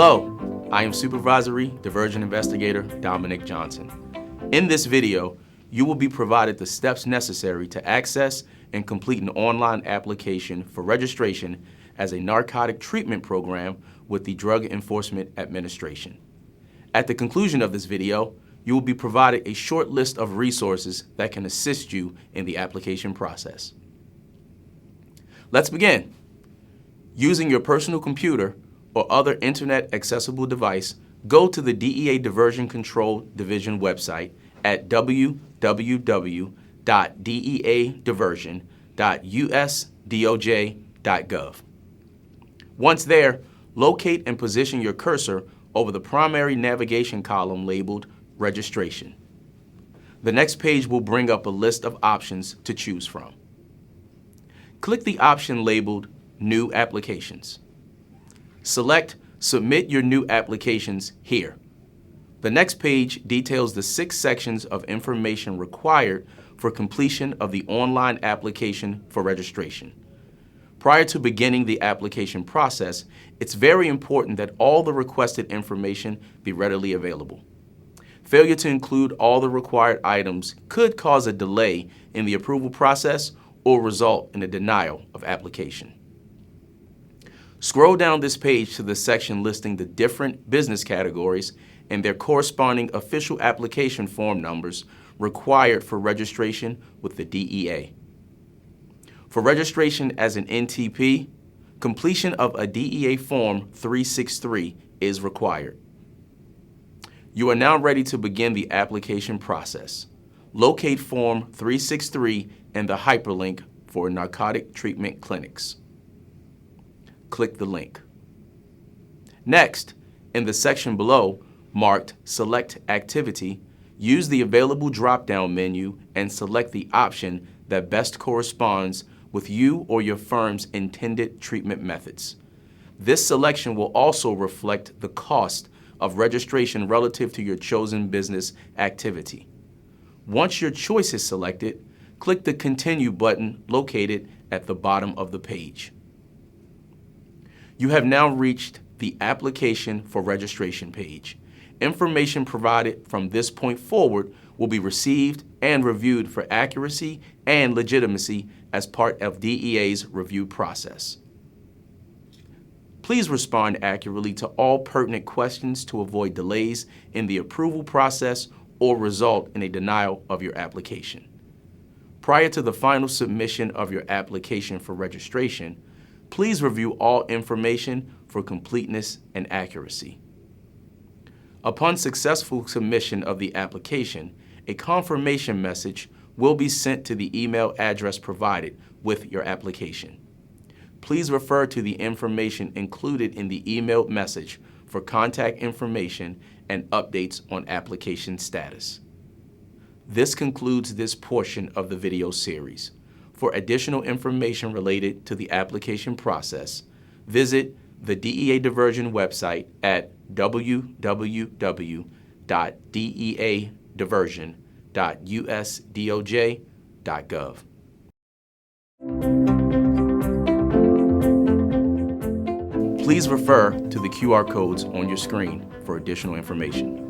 Hello, I am Supervisory Diversion Investigator Dominic Johnson. In this video, you will be provided the steps necessary to access and complete an online application for registration as a narcotic treatment program with the Drug Enforcement Administration. At the conclusion of this video, you will be provided a short list of resources that can assist you in the application process. Let's begin. Using your personal computer or other internet-accessible device, go to the DEA Diversion Control Division website at www.deadiversion.usdoj.gov. Once there, locate and position your cursor over the primary navigation column labeled Registration. The next page will bring up a list of options to choose from. Click the option labeled New Applications. Select Submit Your New Applications here. The next page details the 6 sections of information required for completion of the online application for registration. Prior to beginning the application process, it's very important that all the requested information be readily available. Failure to include all the required items could cause a delay in the approval process or result in a denial of application. Scroll down this page to the section listing the different business categories and their corresponding official application form numbers required for registration with the DEA. For registration as an NTP, completion of a DEA Form 363 is required. You are now ready to begin the application process. Locate Form 363 and the hyperlink for narcotic treatment clinics. Click the link. Next, in the section below, marked Select Activity, use the available drop-down menu and select the option that best corresponds with you or your firm's intended treatment methods. This selection will also reflect the cost of registration relative to your chosen business activity. Once your choice is selected, click the Continue button located at the bottom of the page. You have now reached the Application for Registration page. Information provided from this point forward will be received and reviewed for accuracy and legitimacy as part of DEA's review process. Please respond accurately to all pertinent questions to avoid delays in the approval process or result in a denial of your application. Prior to the final submission of your application for registration, please review all information for completeness and accuracy. Upon successful submission of the application, a confirmation message will be sent to the email address provided with your application. Please refer to the information included in the email message for contact information and updates on application status. This concludes this portion of the video series. For additional information related to the application process, visit the DEA Diversion website at www.deadiversion.usdoj.gov. Please refer to the QR codes on your screen for additional information.